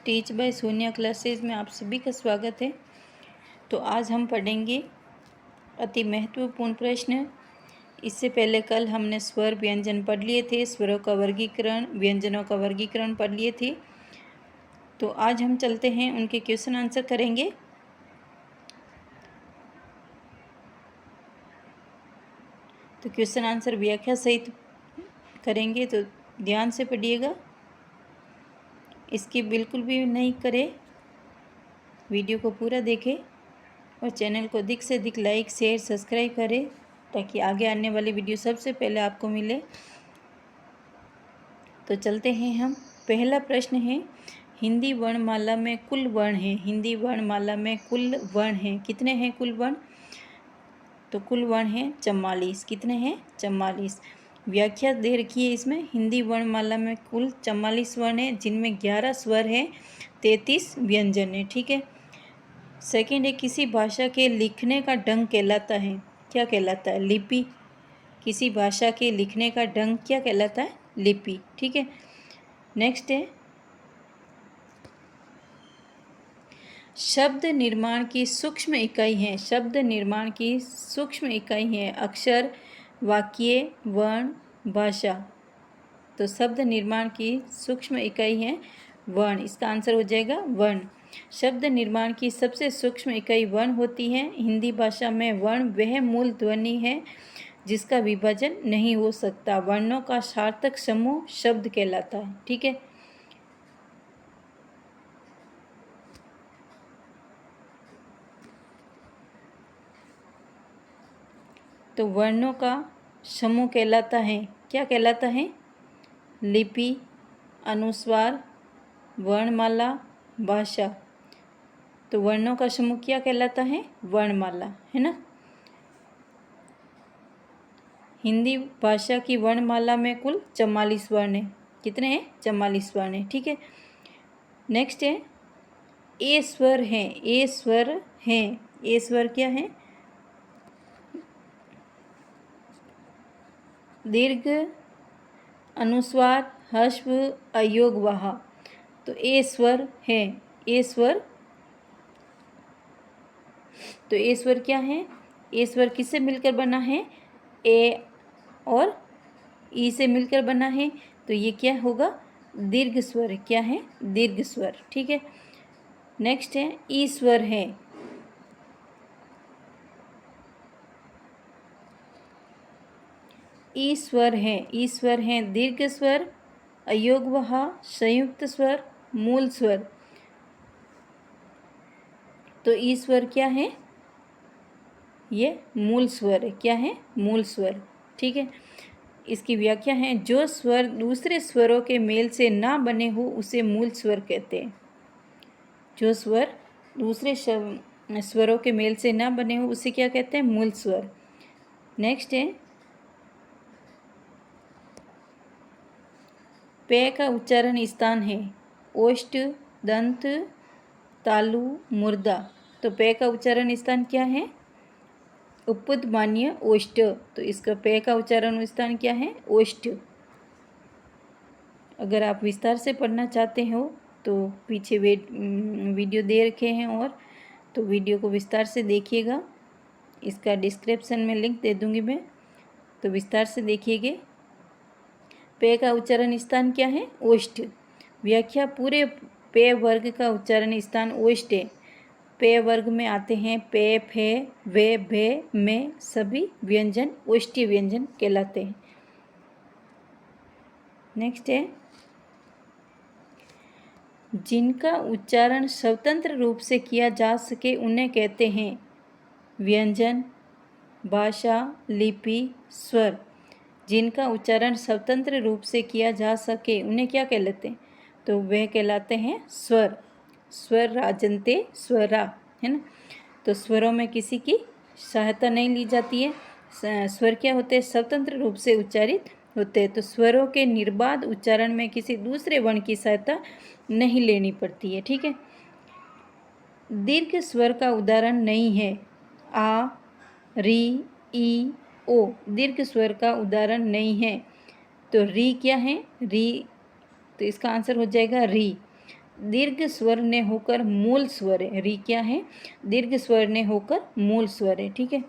Teach bye Sonia classes में आप सभी का स्वागत है। तो आज हम पढ़ेंगे अति महत्वपूर्ण प्रश्न। इससे पहले कल हमने स्वर व्यंजन पढ़ लिए थे, स्वरों का वर्गीकरण, व्यंजनों का वर्गीकरण पढ़ लिए थे। तो आज हम चलते हैं, उनके क्वेश्चन आंसर करेंगे। तो क्वेश्चन आंसर व्याख्या सहित करेंगे, तो ध्यान से पढ़िएगा, इसकी बिल्कुल भी नहीं करें, वीडियो को पूरा देखें और चैनल को अधिक से अधिक लाइक शेयर सब्सक्राइब करें ताकि आगे आने वाली वीडियो सबसे पहले आपको मिले। तो चलते हैं हम। पहला प्रश्न है, हिंदी वर्णमाला में कुल वर्ण हैं। हिंदी वर्णमाला में कुल वर्ण हैं, कितने हैं कुल वर्ण? तो कुल वर्ण हैं 44। कितने हैं? 44। व्याख्या दे रखी है इसमें, हिंदी वर्णमाला में कुल 44 वर्ण हैं, जिनमें 11 स्वर हैं, 33 व्यंजन हैं। ठीक है। सेकंड है, किसी भाषा के लिखने का ढंग कहलाता है, क्या कहलाता है? लिपि। किसी भाषा के लिखने का ढंग क्या कहलाता है? लिपि। ठीक है। नेक्स्ट है, शब्द निर्माण की सूक्ष्म इकाई है। शब्द निर्माण की सूक्ष्म इकाई है अक्षर, वाक्य, वर्ण, भाषा। तो शब्द निर्माण की सूक्ष्म इकाई है वर्ण, इसका आंसर हो जाएगा वर्ण। शब्द निर्माण की सबसे सूक्ष्म इकाई वर्ण होती है। हिंदी भाषा में वर्ण वह मूल ध्वनि है जिसका विभाजन नहीं हो सकता। वर्णों का सार्थक समूह शब्द कहलाता है। ठीक है। तो वर्णों का समूह कहलाता है, क्या कहलाता है? लिपि, अनुस्वार, वर्णमाला, भाषा। तो वर्णों का समूह क्या कहलाता है? वर्णमाला, है ना। हिंदी भाषा की वर्णमाला में कुल 44 वर्ण हैं। कितने हैं? 44 वर्ण हैं। ठीक है। नेक्स्ट है, ए स्वर हैं। ए स्वर हैं। ए स्वर क्या है? दीर्घ, अनुस्वार, ह्रस्व, अयोग, वाह। तो ए स्वर है। ए स्वर, तो ए स्वर क्या है? ए स्वर किससे मिलकर बना है? ए और ई से मिलकर बना है। तो ये क्या होगा? दीर्घ स्वर। क्या है? दीर्घ स्वर। ठीक है। नेक्स्ट है, ई स्वर है। ई स्वर है। ई स्वर है दीर्घ स्वर, अयोगवह, संयुक्त स्वर, मूल स्वर। तो ई स्वर क्या है? ये मूल स्वर है। क्या है? मूल स्वर। ठीक है। इसकी व्याख्या है, जो स्वर दूसरे स्वरों के मेल से ना बने हो उसे मूल स्वर कहते हैं। जो स्वर दूसरे स्वरों के मेल से ना बने हो उसे क्या कहते हैं? मूल स्वर। नेक्स्ट है, पे का उच्चारण स्थान है ओष्ठ, दंत, तालु, मुर्दा। तो पे का उच्चारण स्थान क्या है? उपदमान्य ओष्ठ। तो इसका पे का उच्चारण स्थान क्या है? ओष्ठ। अगर आप विस्तार से पढ़ना चाहते हो तो पीछे वीडियो दे रखे हैं, और तो वीडियो को विस्तार से देखिएगा। इसका डिस्क्रिप्शन में लिंक दे दूंगी मैं, तो विस्तार से देखिएगा। पे का उच्चारण स्थान क्या है? ओष्ठ। व्याख्या, पूरे पे वर्ग का उच्चारण स्थान ओष्ठ है। पे वर्ग में आते हैं पे, फे, वे, भे, में। सभी व्यंजन ओष्ठीय व्यंजन कहलाते हैं। नेक्स्ट है, जिनका उच्चारण स्वतंत्र रूप से किया जा सके उन्हें कहते हैं व्यंजन, भाषा, लिपि, स्वर। जिनका उच्चारण स्वतंत्र रूप से किया जा सके उन्हें क्या कहलाते हैं? तो वह कहलाते हैं स्वर। स्वर राजन्ते स्वरा, है ना। तो स्वरों में किसी की सहायता नहीं ली जाती है। स्वर क्या होते हैं? स्वतंत्र रूप से उच्चारित होते हैं। तो स्वरों के निर्बाध उच्चारण में किसी दूसरे वर्ण की सहायता नहीं लेनी पड़ती है। ठीक है। दीर्घ स्वर का उदाहरण नहीं है आ, री, ई, ओ। दीर्घ स्वर का उदाहरण नहीं है। तो री क्या है? री, तो इसका आंसर हो जाएगा री। दीर्घ स्वर ने होकर मूल स्वर है। री क्या है? दीर्घ स्वर ने होकर मूल स्वर है। ठीक है।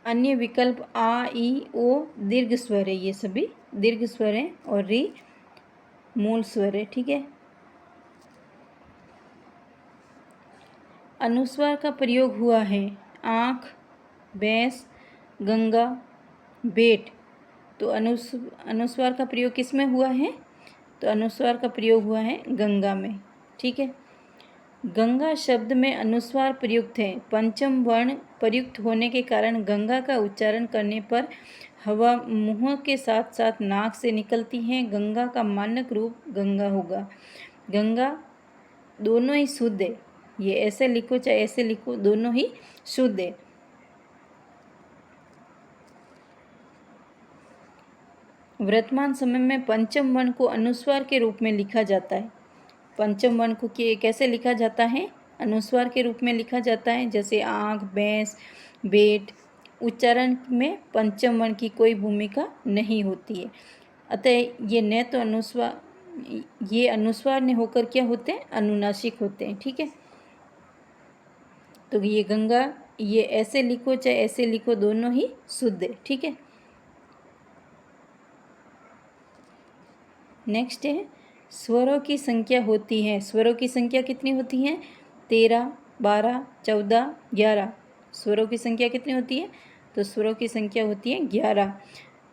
अन्य विकल्प आ, ई, ओ दीर्घ स्वर है, ये सभी दीर्घ स्वर है और री मूल स्वर है। ठीक है। अनुस्वार का प्रयोग हुआ है आँख, भैंस, गंगा, बेट। तो अनुस्वार का प्रयोग किस में हुआ है? तो अनुस्वार का प्रयोग हुआ है गंगा में। ठीक है। गंगा शब्द में अनुस्वार प्रयुक्त है। पंचम वर्ण प्रयुक्त होने के कारण गंगा का उच्चारण करने पर हवा मुंह के साथ साथ नाक से निकलती है। गंगा का मानक रूप गंगा होगा। गंगा दोनों ही शुद्ध है। ये ऐसे लिखो चाहे ऐसे लिखो, दोनों ही शुद्ध है। वर्तमान समय में पंचम वर्ण को अनुस्वार के रूप में लिखा जाता है। पंचम वर्ण को कैसे लिखा जाता है? अनुस्वार के रूप में लिखा जाता है। जैसे आँख, भैंस, बेट। उच्चारण में पंचम वर्ण की कोई भूमिका नहीं होती है। अतः ये न तो अनुस्वार ने होकर क्या होते हैं? अनुनासिक होते हैं। ठीक है। तो ये गंगा, ये ऐसे लिखो चाहे ऐसे लिखो, दोनों ही शुद्ध है। ठीक है। नेक्स्ट है स्वरों की संख्या होती है। स्वरों की संख्या कितनी होती है? 13, 12, 14, 11। स्वरों की संख्या कितनी होती है? तो स्वरों की संख्या होती है 11।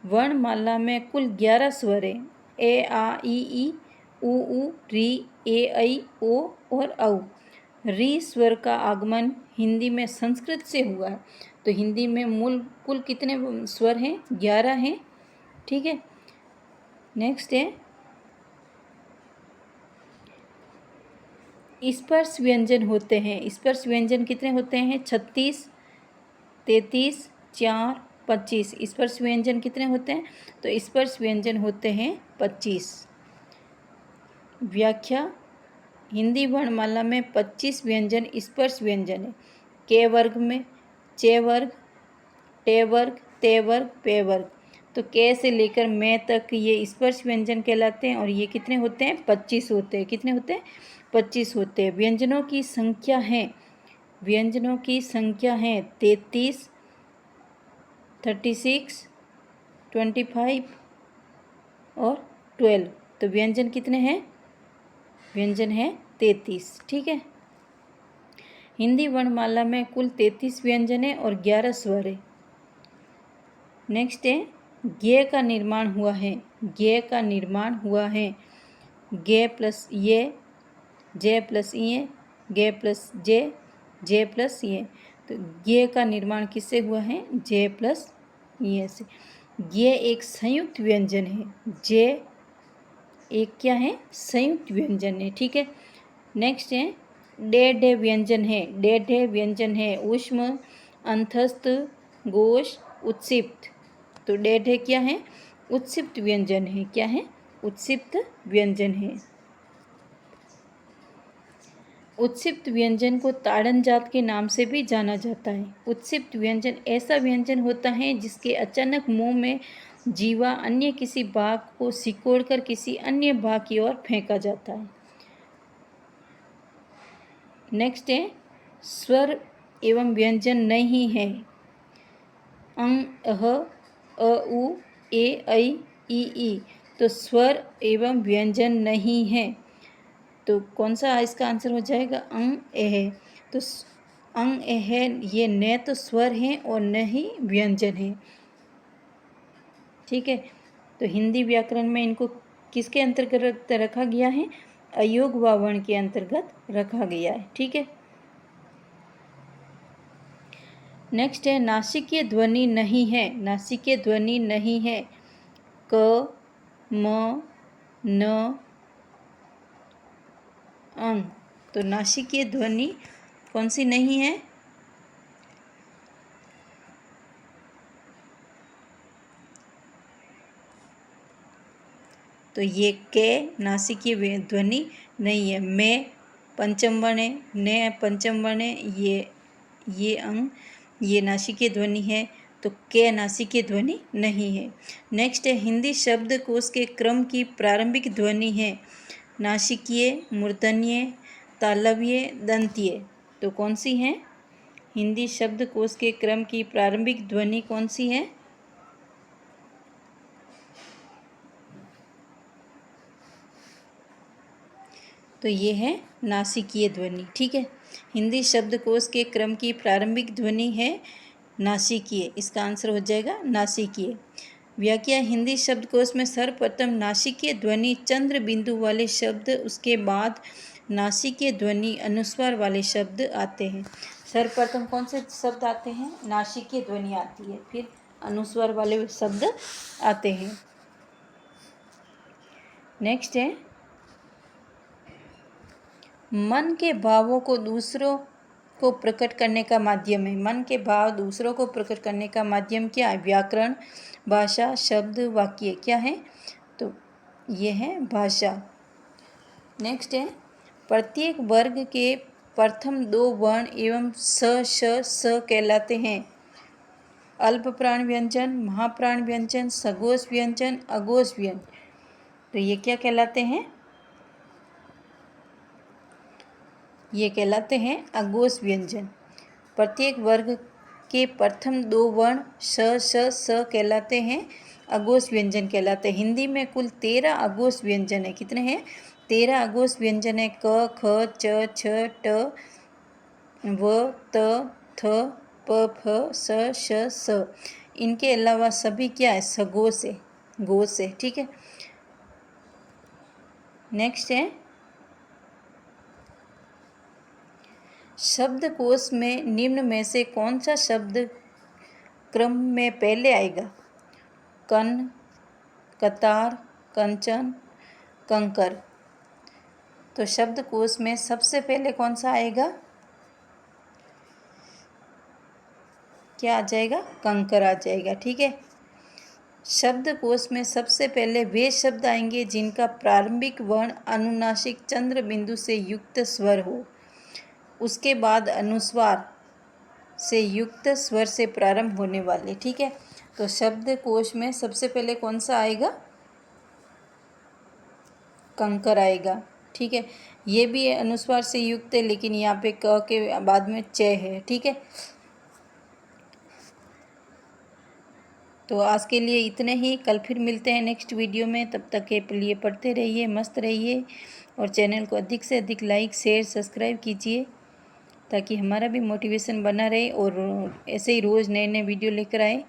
वर्णमाला में कुल 11 स्वर है। ए, आ, ई, उ, री, ए, ऐ, ओ और औ। री स्वर का आगमन हिंदी में संस्कृत से हुआ है। तो हिंदी में मूल कुल कितने स्वर हैं? 11 हैं। ठीक है। नेक्स्ट है स्पर्श व्यंजन होते हैं। स्पर्श व्यंजन कितने होते हैं? 36, 33, 4, 25। स्पर्श व्यंजन कितने होते हैं? तो स्पर्श व्यंजन होते हैं 25। व्याख्या: हिंदी वर्णमाला में 25 व्यंजन स्पर्श व्यंजन है। के वर्ग में चे वर्ग, टे वर्ग, ते वर्ग, पे वर्ग। तो के से लेकर मैं तक ये स्पर्श व्यंजन कहलाते हैं और ये कितने होते हैं? 25 होते हैं। कितने होते हैं? 25 होते हैं। व्यंजनों की संख्या है 33, 36, 25 और 12। तो व्यंजन कितने हैं? व्यंजन है 33। ठीक है। हिंदी वर्णमाला में कुल 33 व्यंजन है और 11 स्वर है। नेक्स्ट है ज्ञ का निर्माण हुआ है। ज्ञ का निर्माण हुआ है। ज्ञ प्लस ये, जे प्लस ये, गे प्लस जे प्लस ये। तो ज्ञ का निर्माण किससे हुआ है? जे प्लस ये से। ज्ञ एक संयुक्त व्यंजन है। जे एक क्या है? संयुक्त व्यंजन है। ठीक है। नेक्स्ट है डे व्यंजन है। डे व्यंजन है ऊष्म, अंतस्थ, घोष, उत्सिप्त। तो डे क्या है? उत्सिप्त व्यंजन है। क्या है? उत्सिप्त व्यंजन है। उत्सिप्त व्यंजन को ताड़न जात के नाम से भी जाना जाता है। उत्सिप्त व्यंजन ऐसा व्यंजन होता है जिसके अचानक मुंह में जीवा अन्य किसी भाग को सिकोड़कर किसी अन्य भाग की ओर फेंका जाता है। नेक्स्ट है स्वर एवं व्यंजन नहीं है। अंग, अह, अ, उ, ए, ऐ, ई। तो स्वर एवं व्यंजन नहीं है। तो कौन सा इसका आंसर हो जाएगा? अंग, एह। तो अंग, एह ये न तो स्वर हैं और न ही व्यंजन है। ठीक है। तो हिंदी व्याकरण में इनको किसके अंतर्गत रखा गया है? अयोग वर्ण के अंतर्गत रखा गया है। ठीक है। नेक्स्ट है नासिकीय ध्वनि नहीं है। नासिकीय ध्वनि नहीं है। क, म, न, अंग। तो नासिकीय ध्वनि कौन सी नहीं है? तो ये के नासिकीय ध्वनि नहीं है। मैं पंचम वर्ण है, न पंचम वर्ण है, ये अंग ये नासिकीय ध्वनि है। तो के नासिकीय ध्वनि नहीं है। नेक्स्ट है हिंदी शब्दकोश के क्रम की प्रारंभिक ध्वनि है नासिकीय, मूर्धन्य, तालव्य, दंतीय। तो कौन सी है? हिंदी शब्दकोश के क्रम की प्रारंभिक ध्वनि कौन सी है? तो ये है नासिकीय ध्वनि। ठीक है, हिंदी शब्दकोश के क्रम की प्रारंभिक ध्वनि है नासिकीय। इसका आंसर हो जाएगा नासिकीय। व्याख्या: हिंदी शब्दकोश में सर्वप्रथम नासिकीय ध्वनि चंद्र बिंदु वाले शब्द, उसके बाद नासिकीय ध्वनि अनुस्वार वाले शब्द आते हैं। सर्वप्रथम कौन से शब्द आते हैं? नासिकीय ध्वनि आती है, फिर अनुस्वार वाले शब्द आते हैं। नेक्स्ट है, मन के भावों को दूसरों को प्रकट करने का माध्यम है। मन के भाव दूसरों को प्रकट करने का माध्यम क्या है? व्याकरण, भाषा, शब्द, वाक्य। क्या है? तो ये है भाषा। नेक्स्ट है, प्रत्येक वर्ग के प्रथम दो वर्ण एवं स, श, स कहलाते हैं। अल्प प्राण व्यंजन, महाप्राण व्यंजन, सघोष व्यंजन, अघोष व्यंजन। तो ये क्या कहलाते हैं? ये कहलाते हैं अघोष व्यंजन। प्रत्येक वर्ग के प्रथम दो वर्ण श, श, स कहलाते हैं अघोष व्यंजन कहलाते हैं। हिंदी में कुल 13 अघोष व्यंजन है। कितने हैं? 13 अघोष व्यंजन है। क, ख, च, छ, ट, व, त, थ, प, फ, स, श, स। इनके अलावा सभी क्या है? सघोष है, घोष है। ठीक है, नेक्स्ट है, शब्दकोश में निम्न में से कौन सा शब्द क्रम में पहले आएगा? कन, कतार, कंचन, कंकर। तो शब्दकोश में सबसे पहले कौन सा आएगा? क्या आ जाएगा? कंकर आ जाएगा। ठीक है, शब्दकोश में सबसे पहले वे शब्द आएंगे जिनका प्रारंभिक वर्ण अनुनासिक चंद्र बिंदु से युक्त स्वर हो। उसके बाद अनुस्वार से युक्त स्वर से प्रारंभ होने वाले। ठीक है, तो शब्दकोश में सबसे पहले कौन सा आएगा? कंकर आएगा। ठीक है, ये भी अनुस्वार से युक्त है, लेकिन यहाँ पे क के बाद में च है। ठीक है, तो आज के लिए इतने ही। कल फिर मिलते हैं नेक्स्ट वीडियो में। तब तक के लिए पढ़ते रहिए, मस्त रहिए और चैनल को अधिक से अधिक लाइक, शेयर, सब्सक्राइब कीजिए ताकि हमारा भी मोटिवेशन बना रहे और ऐसे ही रोज़ नए नए वीडियो लेकर आए।